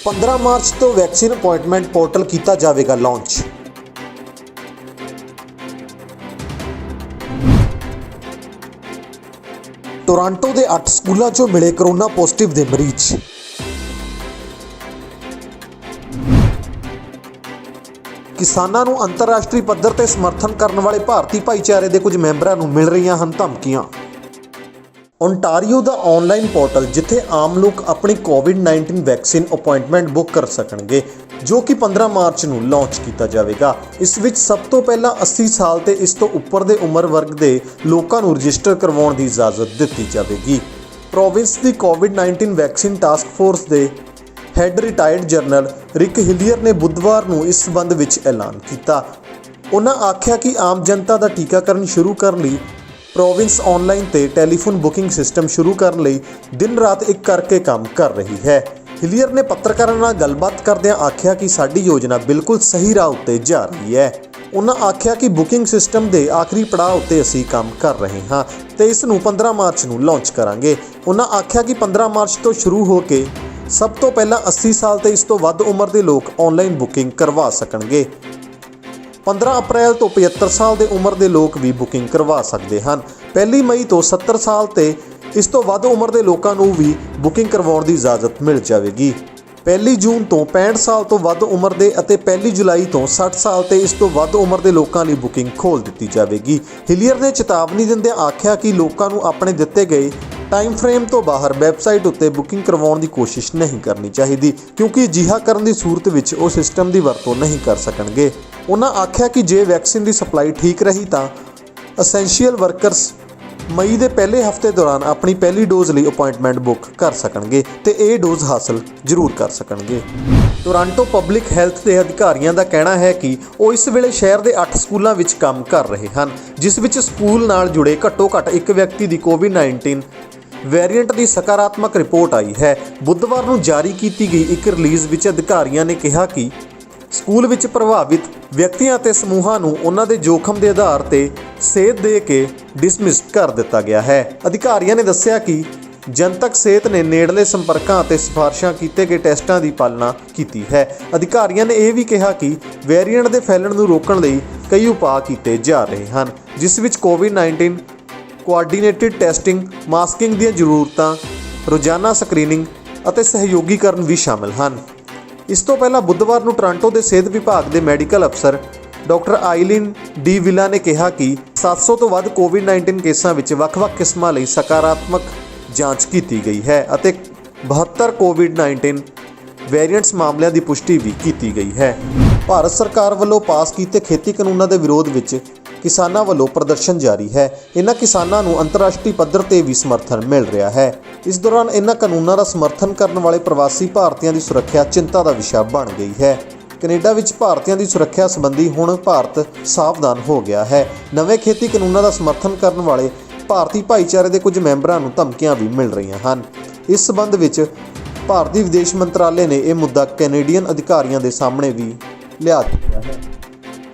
15 March ਤੋਂ vaccine appointment portal ਕੀਤਾ ਜਾਵੇਗਾ ਲਾਂਚ। ਟੋਰਾਂਟੋ ਦੇ 8 ਸਕੂਲਾਂ 'ਚੋਂ ਮਿਲੇ ਕਰੋਨਾ ਪੋਜ਼ਿਟਿਵ ਦੇ ਮਰੀਜ਼। ਕਿਸਾਨਾਂ ਨੂੰ ਅੰਤਰਰਾਸ਼ਟਰੀ ਪੱਧਰ ਤੇ ਸਮਰਥਨ ਕਰਨ ਵਾਲੇ ਭਾਰਤੀ ਭਾਈਚਾਰੇ ਦੇ ਕੁਝ ਮੈਂਬਰਾਂ ਨੂੰ ਮਿਲ ਰਹੀਆਂ ਹਨ ਧਮਕੀਆਂ। ਓਨਟਾਰੀਓ ਦਾ ਆਨਲਾਈਨ ਪੋਰਟਲ ਜਿੱਥੇ ਆਮ ਲੋਕ ਆਪਣੀ ਕੋਵਿਡ-19 ਵੈਕਸੀਨ ਅਪਾਇੰਟਮੈਂਟ ਬੁੱਕ ਕਰ ਸਕਣਗੇ, ਜੋ ਕਿ 15 ਮਾਰਚ ਨੂੰ ਲਾਂਚ ਕੀਤਾ ਜਾਵੇਗਾ। ਇਸ ਵਿੱਚ ਸਭ ਤੋਂ ਪਹਿਲਾਂ 80 ਸਾਲ ਤੇ ਇਸ ਤੋਂ ਉੱਪਰ ਦੇ ਉਮਰ ਵਰਗ ਦੇ ਲੋਕਾਂ ਨੂੰ ਰਜਿਸਟਰ ਕਰਵਾਉਣ ਦੀ ਇਜਾਜ਼ਤ ਦਿੱਤੀ ਜਾਵੇਗੀ। ਪ੍ਰੋਵਿੰਸ ਦੀ ਕੋਵਿਡ-19 ਵੈਕਸੀਨ ਟਾਸਕ ਫੋਰਸ ਦੇ ਹੈੱਡ ਰਿਟਾਇਰਡ ਜਨਰਲ ਰਿਕ ਹਿਲੀਅਰ ਨੇ ਬੁੱਧਵਾਰ ਨੂੰ ਇਸ ਸੰਬੰਧ ਵਿੱਚ ਐਲਾਨ ਕੀਤਾ। ਉਹਨਾਂ ਆਖਿਆ ਕਿ ਆਮ ਜਨਤਾ ਦਾ ਟੀਕਾਕਰਨ ਸ਼ੁਰੂ ਕਰਨ ਲਈ ਪ੍ਰੋਵਿੰਸ ਆਨਲਾਈਨ ਤੇ ਟੈਲੀਫੋਨ ਬੁਕਿੰਗ ਸਿਸਟਮ ਸ਼ੁਰੂ ਕਰਨ ਲਈ ਦਿਨ ਰਾਤ ਇੱਕ ਕਰਕੇ ਕੰਮ ਕਰ ਰਹੀ ਹੈ। ਹਿਲੀਅਰ ਨੇ ਪੱਤਰਕਾਰਾਂ ਨਾਲ ਗੱਲਬਾਤ ਕਰਦਿਆਂ ਆਖਿਆ ਕਿ ਸਾਡੀ ਯੋਜਨਾ ਬਿਲਕੁਲ ਸਹੀ ਰਾਹ ਉੱਤੇ ਜਾ ਰਹੀ ਹੈ। ਉਹਨਾਂ ਆਖਿਆ ਕਿ ਬੁਕਿੰਗ ਸਿਸਟਮ ਦੇ ਆਖਰੀ ਪੜਾਅ ਉੱਤੇ ਅਸੀਂ ਕੰਮ ਕਰ ਰਹੇ ਹਾਂ ਤੇ ਇਸ ਨੂੰ 15 ਮਾਰਚ ਨੂੰ ਲਾਂਚ ਕਰਾਂਗੇ। ਉਹਨਾਂ ਆਖਿਆ ਕਿ 15 ਮਾਰਚ ਤੋਂ ਸ਼ੁਰੂ ਹੋ ਕੇ ਸਭ ਤੋਂ ਪਹਿਲਾਂ 80 ਸਾਲ ਤੇ ਇਸ ਤੋਂ ਵੱਧ ਉਮਰ ਦੇ ਲੋਕ ਆਨਲਾਈਨ ਬੁਕਿੰਗ ਕਰਵਾ ਸਕਣਗੇ। 15 ਅਪ੍ਰੈਲ ਤੋਂ 75 ਸਾਲ ਦੇ ਉਮਰ ਦੇ ਲੋਕ ਵੀ ਬੁਕਿੰਗ ਕਰਵਾ ਸਕਦੇ ਹਨ। 1 ਮਈ ਤੋਂ 70 ਸਾਲ ਤੇ ਇਸ ਤੋਂ ਵੱਧ ਉਮਰ ਦੇ ਲੋਕਾਂ ਨੂੰ ਵੀ ਬੁਕਿੰਗ ਕਰਵਾਉਣ ਦੀ ਇਜਾਜ਼ਤ ਮਿਲ ਜਾਵੇਗੀ। 1 ਜੂਨ ਤੋਂ 65 ਸਾਲ ਤੋਂ ਵੱਧ ਉਮਰ ਦੇ ਅਤੇ 1 ਜੁਲਾਈ ਤੋਂ 60 ਸਾਲ ਤੇ ਇਸ ਤੋਂ ਵੱਧ ਉਮਰ ਦੇ ਲੋਕਾਂ ਲਈ ਬੁਕਿੰਗ ਖੋਲ੍ਹ ਦਿੱਤੀ ਜਾਵੇਗੀ। ਹਿਲੀਅਰ ਨੇ ਚੇਤਾਵਨੀ ਦਿੰਦਿਆਂ ਆਖਿਆ ਕਿ ਲੋਕਾਂ ਨੂੰ ਆਪਣੇ ਦਿੱਤੇ ਗਏ ਟਾਈਮ ਫਰੇਮ ਤੋਂ ਬਾਹਰ ਵੈਬਸਾਈਟ ਉੱਤੇ ਬੁਕਿੰਗ ਕਰਵਾਉਣ ਦੀ ਕੋਸ਼ਿਸ਼ ਨਹੀਂ ਕਰਨੀ ਚਾਹੀਦੀ, ਕਿਉਂਕਿ ਅਜਿਹਾ ਕਰਨ ਦੀ ਸੂਰਤ ਵਿੱਚ ਉਹ ਸਿਸਟਮ ਦੀ ਵਰਤੋਂ ਨਹੀਂ ਕਰ ਸਕਣਗੇ। ਉਹਨਾਂ ਆਖਿਆ ਕਿ ਜੇ ਵੈਕਸੀਨ ਦੀ ਸਪਲਾਈ ਠੀਕ ਰਹੀ ਤਾਂ ਅਸੈਂਸ਼ੀਅਲ ਵਰਕਰਸ ਮਈ ਦੇ ਪਹਿਲੇ ਹਫ਼ਤੇ ਦੌਰਾਨ ਆਪਣੀ ਪਹਿਲੀ ਡੋਜ਼ ਲਈ ਅਪਾਇੰਟਮੈਂਟ ਬੁੱਕ ਕਰ ਸਕਣਗੇ ਤੇ ਇਹ ਡੋਜ਼ ਹਾਸਲ ਜ਼ਰੂਰ ਕਰ ਸਕਣਗੇ। ਟੋਰਾਂਟੋ ਪਬਲਿਕ ਹੈਲਥ ਦੇ ਅਧਿਕਾਰੀਆਂ ਦਾ ਕਹਿਣਾ ਹੈ ਕਿ ਉਹ ਇਸ ਵੇਲੇ ਸ਼ਹਿਰ ਦੇ 8 ਸਕੂਲਾਂ ਵਿੱਚ ਕੰਮ ਕਰ ਰਹੇ ਹਨ, ਜਿਸ ਵਿੱਚ ਸਕੂਲ ਨਾਲ ਜੁੜੇ ਘੱਟੋ-ਘੱਟ ਇੱਕ ਵਿਅਕਤੀ ਦੀ ਕੋਵਿਡ-19 ਵੇਰੀਐਂਟ ਦੀ ਸਕਾਰਾਤਮਕ ਰਿਪੋਰਟ ਆਈ ਹੈ। ਬੁੱਧਵਾਰ ਨੂੰ ਜਾਰੀ ਕੀਤੀ ਗਈ ਇੱਕ ਰਿਲੀਜ਼ ਵਿੱਚ ਅਧਿਕਾਰੀਆਂ ਨੇ ਕਿਹਾ ਕਿ ਸਕੂਲ ਵਿੱਚ ਪ੍ਰਭਾਵਿਤ ਵਿਅਕਤੀਆਂ ਅਤੇ ਸਮੂਹਾਂ ਨੂੰ ਉਹਨਾਂ ਦੇ ਜੋਖਮ ਦੇ ਆਧਾਰ ਤੇ ਸੇਧ ਦੇ ਕੇ ਡਿਸਮਿਸ ਕਰ ਦਿੱਤਾ ਗਿਆ ਹੈ। ਅਧਿਕਾਰੀਆਂ ਨੇ ਦੱਸਿਆ ਕਿ ਜਨਤਕ ਸਿਹਤ ਨੇ ਨੇੜਲੇ ਸੰਪਰਕਾਂ ਅਤੇ ਸਿਫਾਰਸ਼ਾਂ ਕੀਤੇ ਗਏ ਟੈਸਟਾਂ ਦੀ ਪਾਲਣਾ ਕੀਤੀ ਹੈ। ਅਧਿਕਾਰੀਆਂ ਨੇ ਇਹ ਵੀ ਕਿਹਾ ਕਿ ਵੇਰੀਐਂਟ ਦੇ ਫੈਲਣ ਨੂੰ ਰੋਕਣ ਲਈ ਕਈ ਉਪਾਅ ਕੀਤੇ ਜਾ ਰਹੇ ਹਨ, ਜਿਸ ਵਿੱਚ ਕੋਵਿਡ-19 ਕੋਆਰਡੀਨੇਟਿਡ ਟੈਸਟਿੰਗ, ਮਾਸਕਿੰਗ ਦੀਆਂ ਜ਼ਰੂਰਤਾਂ, ਰੋਜ਼ਾਨਾ ਸਕਰੀਨਿੰਗ ਅਤੇ ਸਹਿਯੋਗੀਕਰਨ ਵੀ ਸ਼ਾਮਲ ਹਨ। ਇਸ ਤੋਂ ਪਹਿਲਾਂ ਬੁੱਧਵਾਰ ਨੂੰ ਟੋਰਾਂਟੋ ਦੇ ਸਿਹਤ ਵਿਭਾਗ ਦੇ ਮੈਡੀਕਲ ਅਫਸਰ ਡਾਕਟਰ ਆਈਲਿਨ ਡੀ ਵਿਲਾ ਨੇ ਕਿਹਾ ਕਿ 700 ਤੋਂ ਵੱਧ ਕੋਵਿਡ-19 ਕੇਸਾਂ ਵਿੱਚ ਵੱਖ-ਵੱਖ ਕਿਸਮਾਂ ਲਈ ਸਕਾਰਾਤਮਕ ਜਾਂਚ ਕੀਤੀ ਗਈ ਹੈ ਅਤੇ 72 ਕੋਵਿਡ-19 ਵੇਰੀਐਂਟਸ ਮਾਮਲਿਆਂ ਦੀ ਪੁਸ਼ਟੀ ਵੀ ਕੀਤੀ ਗਈ ਹੈ। ਭਾਰਤ ਸਰਕਾਰ ਵੱਲੋਂ ਪਾਸ ਕੀਤੇ ਖੇਤੀ ਕਾਨੂੰਨਾਂ ਦੇ ਵਿਰੋਧ ਵਿੱਚ ਕਿਸਾਨਾਂ ਵੱਲੋਂ ਪ੍ਰਦਰਸ਼ਨ ਜਾਰੀ ਹੈ। ਇਹਨਾਂ ਕਿਸਾਨਾਂ ਨੂੰ ਅੰਤਰਰਾਸ਼ਟਰੀ ਪੱਧਰ ਤੇ ਵੀ ਸਮਰਥਨ ਮਿਲ ਰਿਹਾ ਹੈ। ਇਸ ਦੌਰਾਨ ਇਹਨਾਂ ਕਾਨੂੰਨਾਂ ਦਾ ਸਮਰਥਨ ਕਰਨ ਵਾਲੇ ਪ੍ਰਵਾਸੀ ਭਾਰਤੀਆਂ ਦੀ ਸੁਰੱਖਿਆ ਚਿੰਤਾ ਦਾ ਵਿਸ਼ਾ ਬਣ ਗਈ ਹੈ। ਕੈਨੇਡਾ ਵਿੱਚ ਭਾਰਤੀਆਂ ਦੀ ਸੁਰੱਖਿਆ ਸੰਬੰਧੀ ਹੁਣ ਭਾਰਤ ਸਾਵਧਾਨ ਹੋ ਗਿਆ ਹੈ। ਨਵੇਂ ਖੇਤੀ ਕਾਨੂੰਨਾਂ ਦਾ ਸਮਰਥਨ ਕਰਨ ਵਾਲੇ ਭਾਰਤੀ ਭਾਈਚਾਰੇ ਦੇ ਕੁਝ ਮੈਂਬਰਾਂ ਨੂੰ ਧਮਕੀਆਂ ਵੀ ਮਿਲ ਰਹੀਆਂ ਹਨ। ਇਸ ਸੰਬੰਧ ਵਿੱਚ ਭਾਰਤੀ ਵਿਦੇਸ਼ ਮੰਤਰਾਲੇ ਨੇ ਇਹ ਮੁੱਦਾ ਕੈਨੇਡੀਅਨ ਅਧਿਕਾਰੀਆਂ ਦੇ ਸਾਹਮਣੇ ਵੀ ਲਿਆ ਦਿੱਤਾ ਹੈ।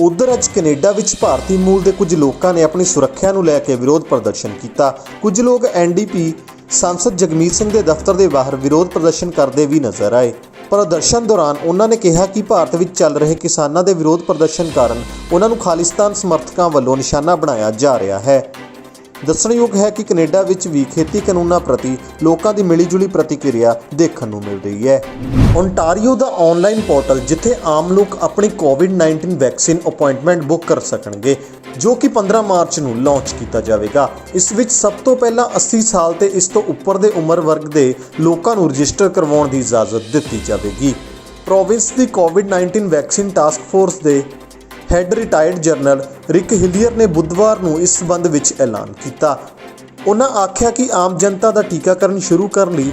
ਉਧਰ ਅੱਜ ਕੈਨੇਡਾ ਵਿੱਚ ਭਾਰਤੀ ਮੂਲ ਦੇ ਕੁਝ ਲੋਕਾਂ ਨੇ ਆਪਣੀ ਸੁਰੱਖਿਆ ਨੂੰ ਲੈ ਕੇ ਵਿਰੋਧ ਪ੍ਰਦਰਸ਼ਨ ਕੀਤਾ। ਕੁਝ ਲੋਕ NDP ਸਾਂਸਦ ਜਗਮੀਤ ਸਿੰਘ ਦੇ ਦਫ਼ਤਰ ਦੇ ਬਾਹਰ ਵਿਰੋਧ ਪ੍ਰਦਰਸ਼ਨ ਕਰਦੇ ਵੀ ਨਜ਼ਰ ਆਏ। ਪ੍ਰਦਰਸ਼ਨ ਦੌਰਾਨ ਉਹਨਾਂ ਨੇ ਕਿਹਾ ਕਿ ਭਾਰਤ ਵਿੱਚ ਚੱਲ ਰਹੇ ਕਿਸਾਨਾਂ ਦੇ ਵਿਰੋਧ ਪ੍ਰਦਰਸ਼ਨ ਕਾਰਨ ਉਹਨਾਂ ਨੂੰ ਖਾਲਿਸਤਾਨ ਸਮਰਥਕਾਂ ਵੱਲੋਂ ਨਿਸ਼ਾਨਾ ਬਣਾਇਆ ਜਾ ਰਿਹਾ ਹੈ। ਦੱਸਣਯੋਗ ਹੈ ਕਿ ਕੈਨੇਡਾ ਵਿੱਚ ਵੀ ਖੇਤੀ ਕਾਨੂੰਨਾਂ ਪ੍ਰਤੀ ਲੋਕਾਂ ਦੀ ਮਿਲੀਜੁਲੀ ਪ੍ਰਤੀਕਿਰਿਆ ਦੇਖਣ ਨੂੰ ਮਿਲ ਰਹੀ ਹੈ। ਓਨਟਾਰੀਓ ਦਾ ਆਨਲਾਈਨ ਪੋਰਟਲ ਜਿੱਥੇ ਆਮ ਲੋਕ ਆਪਣੀ ਕੋਵਿਡ-19 ਵੈਕਸੀਨ ਅਪਾਇੰਟਮੈਂਟ ਬੁੱਕ ਕਰ ਸਕਣਗੇ, ਜੋ ਕਿ 15 ਮਾਰਚ ਨੂੰ ਲਾਂਚ ਕੀਤਾ ਜਾਵੇਗਾ। ਇਸ ਵਿੱਚ ਸਭ ਤੋਂ ਪਹਿਲਾਂ 80 ਸਾਲ ਤੇ ਇਸ ਤੋਂ ਉੱਪਰ ਦੇ ਉਮਰ ਵਰਗ ਦੇ ਲੋਕਾਂ ਨੂੰ ਰਜਿਸਟਰ ਕਰਵਾਉਣ ਦੀ ਇਜਾਜ਼ਤ ਦਿੱਤੀ ਜਾਵੇਗੀ। ਪ੍ਰੋਵਿੰਸ ਦੀ ਕੋਵਿਡ-19 ਵੈਕਸੀਨ ਟਾਸਕ ਫੋਰਸ ਦੇ ਹੈੱਡ ਰਿਟਾਇਰਡ ਜਨਰਲ ਰਿਕ ਹਿਲੀਅਰ ਨੇ ਬੁੱਧਵਾਰ ਨੂੰ ਇਸ ਸੰਬੰਧ ਵਿੱਚ ਐਲਾਨ ਕੀਤਾ। ਉਹਨਾਂ ਆਖਿਆ ਕਿ ਆਮ ਜਨਤਾ ਦਾ ਟੀਕਾਕਰਨ ਸ਼ੁਰੂ ਕਰਨ ਲਈ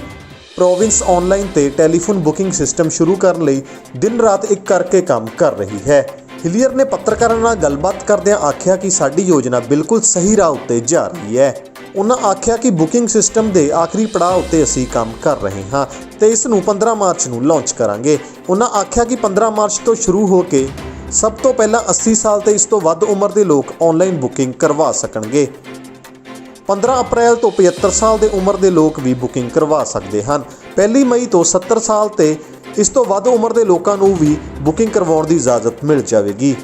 ਪ੍ਰੋਵਿੰਸ ਆਨਲਾਈਨ ਤੇ ਟੈਲੀਫੋਨ ਬੁਕਿੰਗ ਸਿਸਟਮ ਸ਼ੁਰੂ ਕਰਨ ਲਈ ਦਿਨ ਰਾਤ ਇੱਕ ਕਰਕੇ ਕੰਮ ਕਰ ਰਹੀ ਹੈ। ਹਿਲੀਅਰ ਨੇ ਪੱਤਰਕਾਰਾਂ ਨਾਲ ਗੱਲਬਾਤ ਕਰਦਿਆਂ ਆਖਿਆ ਕਿ ਸਾਡੀ ਯੋਜਨਾ ਬਿਲਕੁਲ ਸਹੀ ਰਾਹ ਉੱਤੇ ਜਾ ਰਹੀ ਹੈ। ਉਹਨਾਂ ਆਖਿਆ ਕਿ ਬੁਕਿੰਗ ਸਿਸਟਮ ਦੇ ਆਖਰੀ ਪੜਾਅ ਉੱਤੇ ਅਸੀਂ ਕੰਮ ਕਰ ਰਹੇ ਹਾਂ ਤੇ ਇਸ ਨੂੰ 15 ਮਾਰਚ ਨੂੰ ਲਾਂਚ ਕਰਾਂਗੇ। ਉਹਨਾਂ ਆਖਿਆ ਕਿ 15 ਮਾਰਚ ਤੋਂ ਸ਼ੁਰੂ ਹੋ ਕੇ ਸਭ ਤੋਂ ਪਹਿਲਾਂ 80 ਸਾਲ ਤੇ ਇਸ ਤੋਂ ਵੱਧ ਉਮਰ ਦੇ ਲੋਕ ਆਨਲਾਈਨ ਬੁਕਿੰਗ ਕਰਵਾ ਸਕਣਗੇ। 15 ਅਪ੍ਰੈਲ ਤੋਂ 75 ਸਾਲ ਦੇ ਉਮਰ ਦੇ ਲੋਕ ਵੀ ਬੁਕਿੰਗ ਕਰਵਾ ਸਕਦੇ ਹਨ। 1 ਮਈ ਤੋਂ 70 ਸਾਲ ਤੇ ਇਸ ਤੋਂ ਵੱਧ ਉਮਰ ਦੇ ਲੋਕਾਂ ਨੂੰ ਵੀ ਬੁਕਿੰਗ ਕਰਵਾਉਣ ਦੀ ਇਜਾਜ਼ਤ ਮਿਲ ਜਾਵੇਗੀ।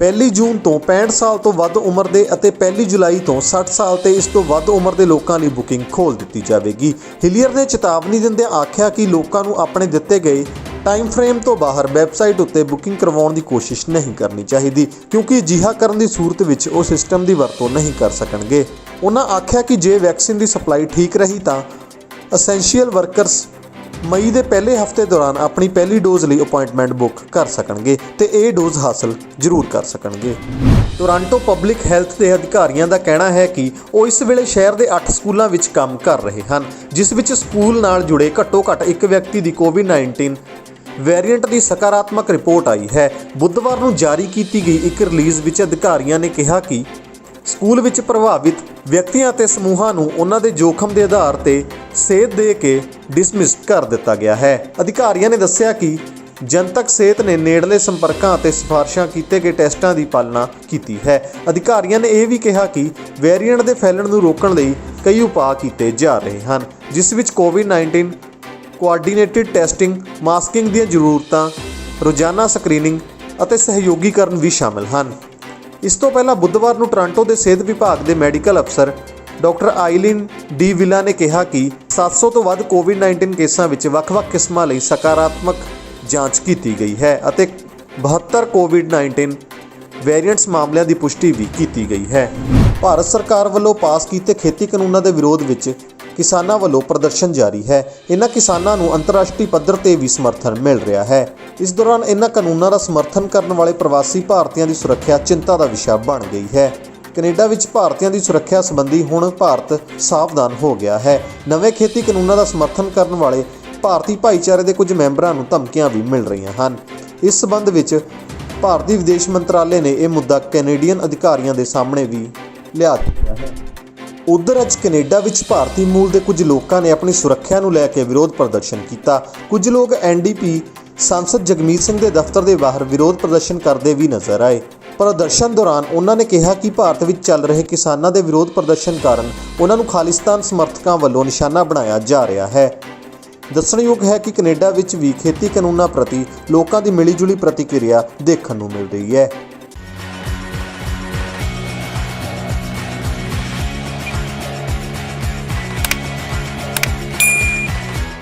1 ਜੂਨ ਤੋਂ 65 ਸਾਲ ਤੋਂ ਵੱਧ ਉਮਰ ਦੇ ਅਤੇ 1 ਜੁਲਾਈ ਤੋਂ 60 ਸਾਲ ਤੇ ਇਸ ਤੋਂ ਵੱਧ ਉਮਰ ਦੇ ਲੋਕਾਂ ਲਈ ਬੁਕਿੰਗ ਖੋਲ੍ਹ ਦਿੱਤੀ ਜਾਵੇਗੀ। ਹਿਲੀਅਰ ਨੇ ਚੇਤਾਵਨੀ ਦਿੰਦਿਆਂ ਆਖਿਆ ਕਿ ਲੋਕਾਂ ਨੂੰ ਆਪਣੇ ਦਿੱਤੇ ਗਏ ਟਾਈਮ ਫਰੇਮ ਤੋਂ ਬਾਹਰ ਵੈਬਸਾਈਟ ਉੱਤੇ ਬੁਕਿੰਗ ਕਰਵਾਉਣ ਦੀ ਕੋਸ਼ਿਸ਼ ਨਹੀਂ ਕਰਨੀ ਚਾਹੀਦੀ, ਕਿਉਂਕਿ ਅਜਿਹਾ ਕਰਨ ਦੀ ਸੂਰਤ ਵਿੱਚ ਉਹ ਸਿਸਟਮ ਦੀ ਵਰਤੋਂ ਨਹੀਂ ਕਰ ਸਕਣਗੇ। ਉਹਨਾਂ ਆਖਿਆ ਕਿ ਜੇ ਵੈਕਸੀਨ ਦੀ ਸਪਲਾਈ ਠੀਕ ਰਹੀ ਤਾਂ ਅਸੈਂਸ਼ੀਅਲ ਵਰਕਰਸ ਮਈ ਦੇ ਪਹਿਲੇ ਹਫ਼ਤੇ ਦੌਰਾਨ ਆਪਣੀ ਪਹਿਲੀ ਡੋਜ਼ ਲਈ ਅਪਾਇੰਟਮੈਂਟ ਬੁੱਕ ਕਰ ਸਕਣਗੇ ਤੇ ਇਹ ਡੋਜ਼ ਹਾਸਲ ਜ਼ਰੂਰ ਕਰ ਸਕਣਗੇ। ਟੋਰਾਂਟੋ ਪਬਲਿਕ ਹੈਲਥ ਦੇ ਅਧਿਕਾਰੀਆਂ ਦਾ ਕਹਿਣਾ ਹੈ ਕਿ ਉਹ ਇਸ ਵੇਲੇ ਸ਼ਹਿਰ ਦੇ 8 ਸਕੂਲਾਂ ਵਿੱਚ ਕੰਮ ਕਰ ਰਹੇ ਹਨ, ਜਿਸ ਵਿੱਚ ਸਕੂਲ ਨਾਲ ਜੁੜੇ ਘੱਟੋ-ਘੱਟ ਇੱਕ ਵਿਅਕਤੀ ਦੀ ਕੋਵਿਡ-19 ਵੇਰੀਐਂਟ ਦੀ ਸਕਾਰਾਤਮਕ ਰਿਪੋਰਟ ਆਈ ਹੈ। ਬੁੱਧਵਾਰ ਨੂੰ ਜਾਰੀ ਕੀਤੀ ਗਈ ਇੱਕ ਰਿਲੀਜ਼ ਵਿੱਚ ਅਧਿਕਾਰੀਆਂ ਨੇ ਕਿਹਾ ਕਿ ਸਕੂਲ ਵਿੱਚ ਪ੍ਰਭਾਵਿਤ ਵਿਅਕਤੀਆਂ ਅਤੇ ਸਮੂਹਾਂ ਨੂੰ ਉਹਨਾਂ ਦੇ ਜੋਖਮ ਦੇ ਆਧਾਰ ਤੇ ਸੇਧ ਦੇ ਕੇ ਡਿਸਮਿਸ ਕਰ ਦਿੱਤਾ ਗਿਆ ਹੈ। ਅਧਿਕਾਰੀਆਂ ਨੇ ਦੱਸਿਆ ਕਿ ਜਨਤਕ ਸਿਹਤ ਨੇ ਨੇੜਲੇ ਸੰਪਰਕਾਂ ਅਤੇ ਸਿਫਾਰਸ਼ਾਂ ਕੀਤੇ ਗਏ ਟੈਸਟਾਂ ਦੀ ਪਾਲਣਾ ਕੀਤੀ ਹੈ। ਅਧਿਕਾਰੀਆਂ ਨੇ ਇਹ ਵੀ ਕਿਹਾ ਕਿ ਵੇਰੀਐਂਟ ਦੇ ਫੈਲਣ ਨੂੰ ਰੋਕਣ ਲਈ ਕਈ ਉਪਾਅ ਕੀਤੇ ਜਾ ਰਹੇ ਹਨ, ਜਿਸ ਵਿੱਚ ਕੋਵਿਡ-19 ਕੋਆਰਡੀਨੇਟਿਡ ਟੈਸਟਿੰਗ, ਮਾਸਕਿੰਗ ਦੀਆਂ ਜ਼ਰੂਰਤਾਂ, ਰੋਜ਼ਾਨਾ ਸਕਰੀਨਿੰਗ ਅਤੇ ਸਹਿਯੋਗੀਕਰਨ ਵੀ ਸ਼ਾਮਲ ਹਨ। ਇਸ ਤੋਂ ਪਹਿਲਾਂ ਬੁੱਧਵਾਰ ਨੂੰ ਟੋਰਾਂਟੋ ਦੇ ਸਿਹਤ ਵਿਭਾਗ ਦੇ ਮੈਡੀਕਲ ਅਫਸਰ ਡਾਕਟਰ ਆਈਲਿਨ ਡੀ ਵਿਲਾ ਨੇ ਕਿਹਾ ਕਿ 700 ਤੋਂ ਵੱਧ ਕੋਵਿਡ-19 ਕੇਸਾਂ ਵਿੱਚ ਵੱਖ-ਵੱਖ ਕਿਸਮਾਂ ਲਈ ਸਕਾਰਾਤਮਕ ਜਾਂਚ ਕੀਤੀ ਗਈ ਹੈ ਅਤੇ 72 ਕੋਵਿਡ-19 ਵੇਰੀਐਂਟਸ ਮਾਮਲਿਆਂ ਦੀ ਪੁਸ਼ਟੀ ਵੀ ਕੀਤੀ ਗਈ ਹੈ। ਭਾਰਤ ਸਰਕਾਰ ਵੱਲੋਂ ਪਾਸ ਕੀਤੇ ਖੇਤੀ ਕਾਨੂੰਨਾਂ ਦੇ ਵਿਰੋਧ ਵਿੱਚ ਕਿਸਾਨਾਂ ਵੱਲੋਂ ਪ੍ਰਦਰਸ਼ਨ ਜਾਰੀ ਹੈ। ਇਹਨਾਂ ਕਿਸਾਨਾਂ ਨੂੰ ਅੰਤਰਰਾਸ਼ਟਰੀ ਪੱਧਰ ਤੇ ਵੀ ਸਮਰਥਨ ਮਿਲ ਰਿਹਾ ਹੈ। ਇਸ ਦੌਰਾਨ ਇਹਨਾਂ ਕਾਨੂੰਨਾਂ ਦਾ ਸਮਰਥਨ ਕਰਨ ਵਾਲੇ ਪ੍ਰਵਾਸੀ ਭਾਰਤੀਆਂ ਦੀ ਸੁਰੱਖਿਆ ਚਿੰਤਾ ਦਾ ਵਿਸ਼ਾ ਬਣ ਗਈ ਹੈ। ਕੈਨੇਡਾ ਵਿੱਚ ਭਾਰਤੀਆਂ ਦੀ ਸੁਰੱਖਿਆ ਸੰਬੰਧੀ ਹੁਣ ਭਾਰਤ ਸਾਵਧਾਨ ਹੋ ਗਿਆ ਹੈ। ਨਵੇਂ ਖੇਤੀ ਕਾਨੂੰਨਾਂ ਦਾ ਸਮਰਥਨ ਕਰਨ ਵਾਲੇ ਭਾਰਤੀ ਭਾਈਚਾਰੇ ਦੇ ਕੁਝ ਮੈਂਬਰਾਂ ਨੂੰ ਧਮਕੀਆਂ ਵੀ ਮਿਲ ਰਹੀਆਂ ਹਨ। ਇਸ ਸਬੰਧ ਵਿੱਚ ਭਾਰਤੀ ਵਿਦੇਸ਼ ਮੰਤਰਾਲੇ ਨੇ ਇਹ ਮੁੱਦਾ ਕੈਨੇਡੀਅਨ ਅਧਿਕਾਰੀਆਂ ਦੇ ਸਾਹਮਣੇ ਵੀ ਲਿਆ ਦਿੱਤਾ ਹੈ। ਉਧਰ ਅੱਜ ਕੈਨੇਡਾ ਵਿੱਚ ਭਾਰਤੀ ਮੂਲ ਦੇ ਕੁਝ ਲੋਕਾਂ ਨੇ ਆਪਣੀ ਸੁਰੱਖਿਆ ਨੂੰ ਲੈ ਕੇ ਵਿਰੋਧ ਪ੍ਰਦਰਸ਼ਨ ਕੀਤਾ। ਕੁਝ ਲੋਕ NDP ਸਾਂਸਦ ਜਗਮੀਤ ਸਿੰਘ ਦੇ ਦਫ਼ਤਰ ਦੇ ਬਾਹਰ ਵਿਰੋਧ ਪ੍ਰਦਰਸ਼ਨ ਕਰਦੇ ਵੀ ਨਜ਼ਰ ਆਏ। ਪ੍ਰਦਰਸ਼ਨ ਦੌਰਾਨ ਉਹਨਾਂ ਨੇ ਕਿਹਾ ਕਿ ਭਾਰਤ ਵਿੱਚ ਚੱਲ ਰਹੇ ਕਿਸਾਨਾਂ ਦੇ ਵਿਰੋਧ ਪ੍ਰਦਰਸ਼ਨ ਕਾਰਨ ਉਹਨਾਂ ਨੂੰ ਖਾਲਿਸਤਾਨ ਸਮਰਥਕਾਂ ਵੱਲੋਂ ਨਿਸ਼ਾਨਾ ਬਣਾਇਆ ਜਾ ਰਿਹਾ ਹੈ। ਦੱਸਣਯੋਗ ਹੈ ਕਿ ਕੈਨੇਡਾ ਵਿੱਚ ਵੀ ਖੇਤੀ ਕਾਨੂੰਨਾਂ ਪ੍ਰਤੀ ਲੋਕਾਂ ਦੀ ਮਿਲੀਜੁਲੀ ਪ੍ਰਤੀਕਿਰਿਆ ਦੇਖਣ ਨੂੰ ਮਿਲ ਰਹੀ ਹੈ।